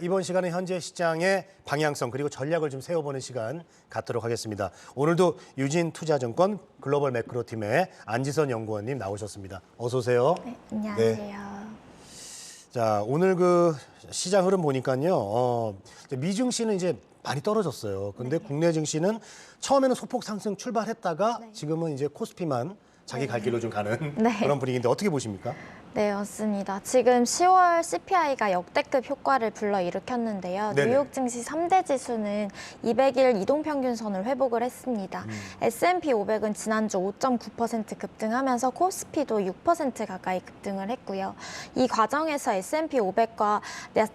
이번 시간은 현재 시장의 방향성 그리고 전략을 좀 세워보는 시간 갖도록 하겠습니다. 오늘도 유진투자증권 글로벌 매크로팀의 안지선 연구원님 나오셨습니다. 어서 오세요. 네, 안녕하세요. 네. 자, 오늘 그 시장 흐름 보니까요. 미증시는 이제 많이 떨어졌어요. 근데 국내 증시는 처음에는 소폭 상승 출발했다가 지금은 이제 코스피만 자기 갈 길로 좀 가는 그런 분위기인데 어떻게 보십니까? 네, 맞습니다. 지금 10월 CPI가 역대급 효과를 불러일으켰는데요. 네네. 뉴욕 증시 3대 지수는 200일 이동평균선을 회복을 했습니다. S&P 500은 지난주 5.9% 급등하면서 코스피도 6% 가까이 급등을 했고요. 이 과정에서 S&P 500과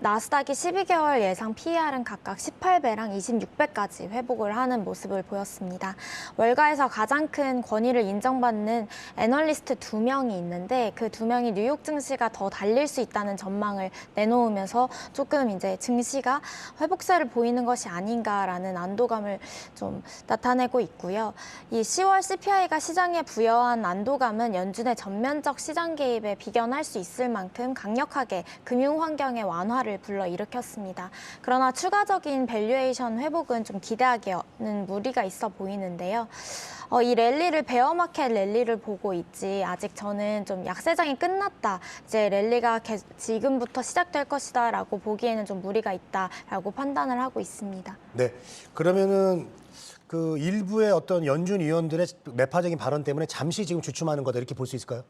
나스닥이 12개월 예상 PER은 각각 18배랑 26배까지 회복을 하는 모습을 보였습니다. 월가에서 가장 큰 권위를 인정받는 애널리스트 2명이 있는데 그 2명이 뉴욕 증시가 더 달릴 수 있다는 전망을 내놓으면서 조금 이제 증시가 회복세를 보이는 것이 아닌가라는 안도감을 좀 나타내고 있고요. 이 10월 CPI가 시장에 부여한 안도감은 연준의 전면적 시장 개입에 비견할 수 있을 만큼 강력하게 금융 환경의 완화를 불러일으켰습니다. 그러나 추가적인 밸류에이션 회복은 좀 기대하기에는 무리가 있어 보이는데요. 이 랠리를 베어마켓 랠리를 보고 있지 아직 저는 좀 약세장이 끝났다. 이제 랠리가 지금부터 시작될 것이다라고 보기에는 좀 무리가 있다라고 판단을 하고 있습니다. 네. 그러면은 그 일부의 어떤 연준 위원들의 매파적인 발언 때문에 잠시 지금 주춤하는 거다 이렇게 볼 수 있을까요?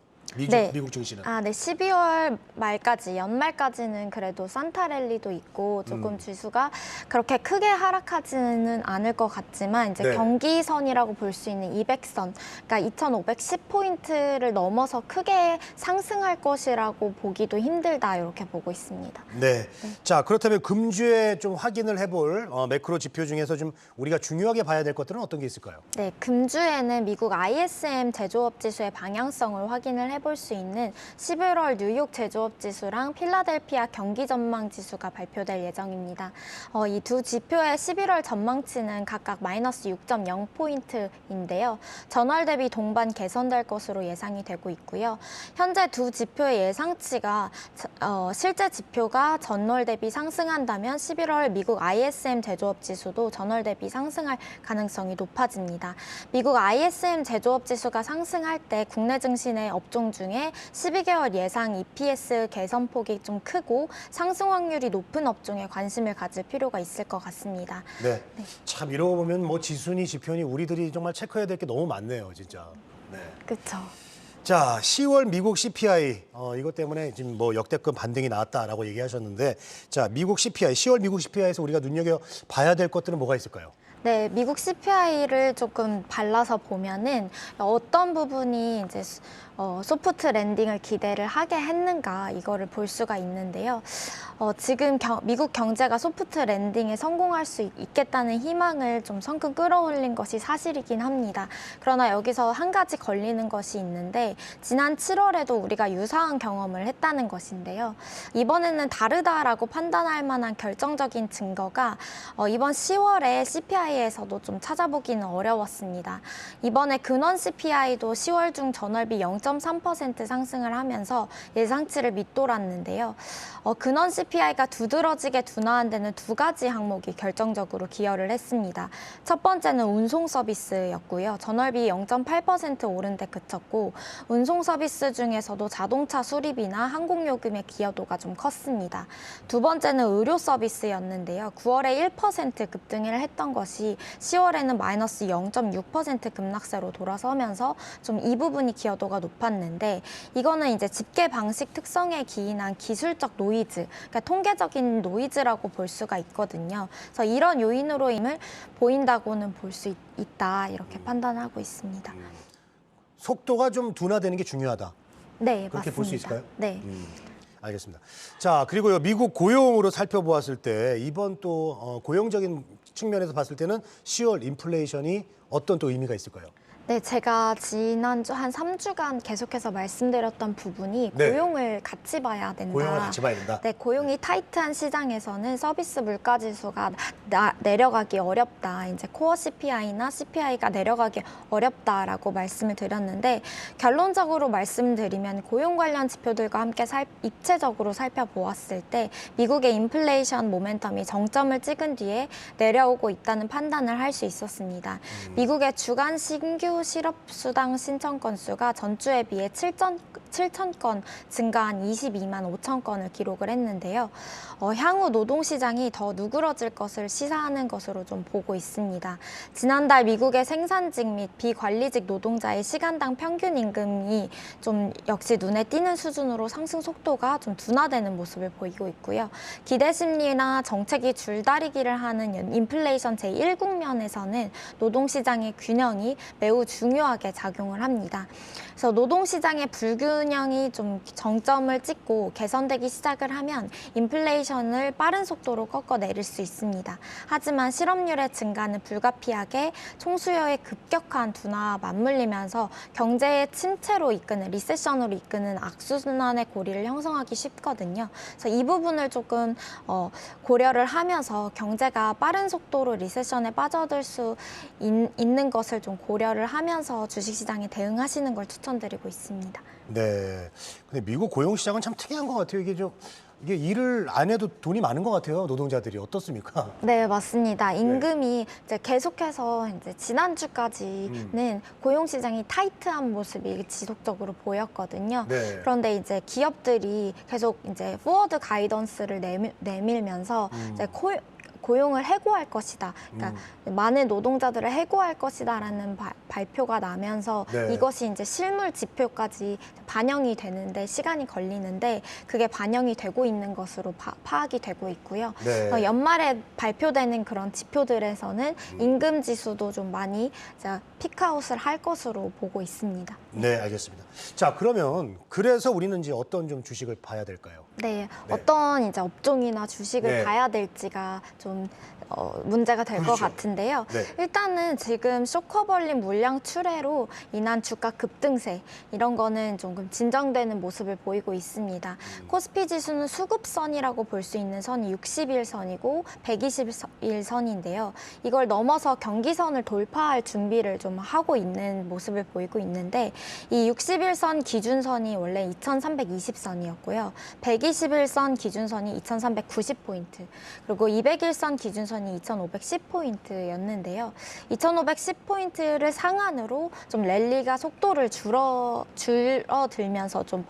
미국 증시는. 네. 12월 말까지, 연말까지는 그래도 산타 랠리도 있고 조금 지수가 그렇게 크게 하락하지는 않을 것 같지만 이제 경기선이라고 볼 수 있는 200선, 그러니까 2,510포인트를 넘어서 크게 상승할 것이라고 보기도 힘들다 이렇게 보고 있습니다. 네. 자, 그렇다면 금주에 좀 확인을 해볼 매크로 지표 중에서 좀 우리가 중요하게 봐야 될 것들은 어떤 게 있을까요? 네, 금주에는 미국 ISM 제조업 지수의 방향성을 확인을 해볼 수 있는 11월 뉴욕 제조업 지수랑 필라델피아 경기 전망 지수가 발표될 예정입니다. 이 두 지표의 11월 전망치는 각각 마이너스 6.0포인트인데요. 전월 대비 동반 개선될 것으로 예상이 되고 있고요. 현재 두 지표의 예상치가 실제 지표가 전월 대비 상승한다면 11월 미국 ISM 제조업 지수도 전월 대비 상승할 가능성이 높아집니다. 미국 ISM 제조업 지수가 상승할 때 국내 증시 내 업종 중에 12개월 예상 EPS 개선폭이 좀 크고 상승 확률이 높은 업종에 관심을 가질 필요가 있을 것 같습니다. 네. 참 이러고 보면 뭐 지수니 지표니 우리들이 정말 체크해야 될 게 너무 많네요, 진짜. 네. 그렇죠. 자, 10월 미국 CPI 이것 때문에 지금 뭐 역대급 반등이 나왔다라고 얘기하셨는데, 자, 미국 CPI, 10월 미국 CPI에서 우리가 눈여겨 봐야 될 것들은 뭐가 있을까요? 네, 미국 CPI를 조금 발라서 보면은 어떤 부분이 이제 소프트 랜딩을 기대를 하게 했는가 이거를 볼 수가 있는데요. 지금 미국 경제가 소프트 랜딩에 성공할 수 있겠다는 희망을 좀 성큼 끌어올린 것이 사실이긴 합니다. 그러나 여기서 한 가지 걸리는 것이 있는데 지난 7월에도 우리가 유사한 경험을 했다는 것인데요. 이번에는 다르다라고 판단할 만한 결정적인 증거가 이번 10월에 CPI에서도 좀 찾아보기는 어려웠습니다. 이번에 근원 CPI도 10월 중 전월비 0.3% 상승을 하면서 예상치를 밑돌았는데요. 근원 CPI가 두드러지게 둔화한 데는 두 가지 항목이 결정적으로 기여를 했습니다. 첫 번째는 운송 서비스였고요. 전월비 0.8% 오른 데 그쳤고 운송 서비스 중에서도 자동차 수리비나 항공요금의 기여도가 좀 컸습니다. 두 번째는 의료 서비스였는데요. 9월에 1% 급등을 했던 것이 10월에는 마이너스 0.6% 급락세로 돌아서면서 좀 이 부분이 기여도가 높았는데 이거는 이제 집계 방식 특성에 기인한 기술적 노이즈, 그러니까 통계적인 노이즈라고 볼 수가 있거든요. 그래서 이런 요인으로 힘을 보인다고는 볼 수 있다 이렇게 판단하고 있습니다. 속도가 좀 둔화되는 게 중요하다. 네, 그렇게 맞습니다. 볼 수 있을까요? 네. 알겠습니다. 자, 그리고요, 미국 고용으로 살펴보았을 때 이번 또 고용적인 측면에서 봤을 때는 10월 인플레이션이 어떤 또 의미가 있을까요? 네, 제가 지난주 한 3주간 계속해서 말씀드렸던 부분이 네. 고용을 같이 봐야 된다. 고용을 같이 봐야 된다. 네, 고용이 타이트한 시장에서는 서비스 물가 지수가 내려가기 어렵다. 이제 코어 CPI나 CPI가 내려가기 어렵다라고 말씀을 드렸는데 결론적으로 말씀드리면 고용 관련 지표들과 함께 입체적으로 살펴보았을 때 미국의 인플레이션 모멘텀이 정점을 찍은 뒤에 내려오고 있다는 판단을 할 수 있었습니다. 미국의 주간 신규 실업수당 신청 건수가 전주에 비해 7천 건 증가한 22만 5천 건을 기록을 했는데요. 향후 노동시장이 더 누그러질 것을 시사하는 것으로 좀 보고 있습니다. 지난달 미국의 생산직 및 비관리직 노동자의 시간당 평균 임금이 좀 역시 눈에 띄는 수준으로 상승 속도가 좀 둔화되는 모습을 보이고 있고요. 기대 심리나 정책이 줄다리기를 하는 인플레이션 제1국면에서는 노동시장의 균형이 매우 중요하게 작용을 합니다. 그래서 노동시장의 불균형이 좀 정점을 찍고 개선되기 시작을 하면 인플레이션을 빠른 속도로 꺾어내릴 수 있습니다. 하지만 실업률의 증가는 불가피하게 총수요의 급격한 둔화와 맞물리면서 경제의 침체로 이끄는 리세션으로 이끄는 악순환의 고리를 형성하기 쉽거든요. 그래서 이 부분을 조금 고려를 하면서 경제가 빠른 속도로 리세션에 빠져들 수 있는 것을 좀 고려를 하면서 주식시장에 대응하시는 걸 추천드리고 있습니다. 네. 근데 미국 고용 시장은 참 특이한 것 같아요. 이게 일을 안 해도 돈이 많은 것 같아요. 노동자들이 어떻습니까? 네, 맞습니다. 임금이 이제 계속해서 이제 지난주까지는 고용 시장이 타이트한 모습이 지속적으로 보였거든요. 네. 그런데 이제 기업들이 계속 이제 포워드 가이던스를 내밀면서 이제 고용을 해고할 것이다. 그러니까 많은 노동자들을 해고할 것이다라는 발표가 나면서 네. 이것이 이제 실물 지표까지 반영이 되는데 시간이 걸리는데 그게 반영이 되고 있는 것으로 파악이 되고 있고요. 네. 연말에 발표되는 그런 지표들에서는 임금 지수도 좀 많이 피크아웃을 할 것으로 보고 있습니다. 네, 알겠습니다. 자, 그래서 우리는 이제 어떤 좀 주식을 봐야 될까요? 네, 어떤 이제 업종이나 주식을 네. 봐야 될지가 좀 문제가 될 것 그렇죠. 같은데요. 네. 일단은 지금 쇼커벌린 물량 출회로 인한 주가 급등세 이런 거는 조금 진정되는 모습을 보이고 있습니다. 코스피 지수는 수급선이라고 볼 수 있는 선이 60일선이고 120일선인데요. 이걸 넘어서 경기선을 돌파할 준비를 좀 하고 있는 모습을 보이고 있는데 이 60일선 기준선이 원래 2320선이었고요. 120일선 기준선이 2390포인트 그리고 200일선 기준선이 2510포인트였는데요. 2510포인트를 상한으로 좀 랠리가 속도를 줄어들면서 좀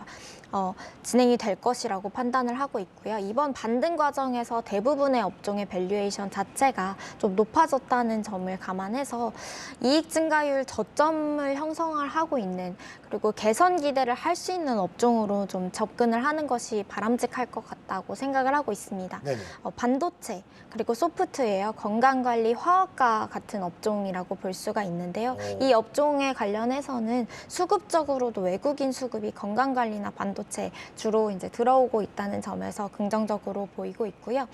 진행이 될 것이라고 판단을 하고 있고요. 이번 반등 과정에서 대부분의 업종의 밸류에이션 자체가 좀 높아졌다는 점을 감안해서 이익 증가율 저점을 형성을 하고 있는 그리고 개선 기대를 할 수 있는 업종으로 좀 접근을 하는 것이 바람직할 것 같다고 생각을 하고 있습니다. 네네. 반도체 그리고 소프트웨어, 건강관리, 화학과 같은 업종이라고 볼 수가 있는데요. 이 업종에 관련해서는 수급적으로도 외국인 수급이 건강관리나 반도체 주로 이제 들어오고 있다는 점에서 긍정적으로 보이고 있고요.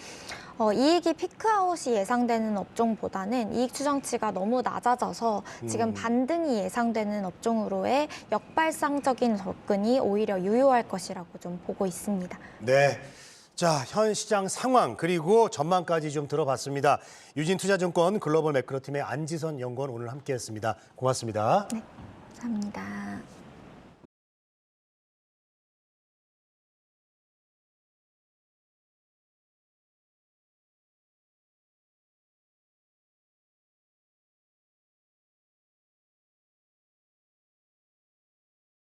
이익이 피크아웃이 예상되는 업종보다는 이익 추정치가 너무 낮아져서 지금 반등이 예상되는 업종으로의 역발상적인 접근이 오히려 유효할 것이라고 좀 보고 있습니다. 네. 자, 현 시장 상황 그리고 전망까지 좀 들어봤습니다. 유진투자증권 글로벌 매크로팀의 안지선 연구원 오늘 함께했습니다. 고맙습니다. 네, 감사합니다.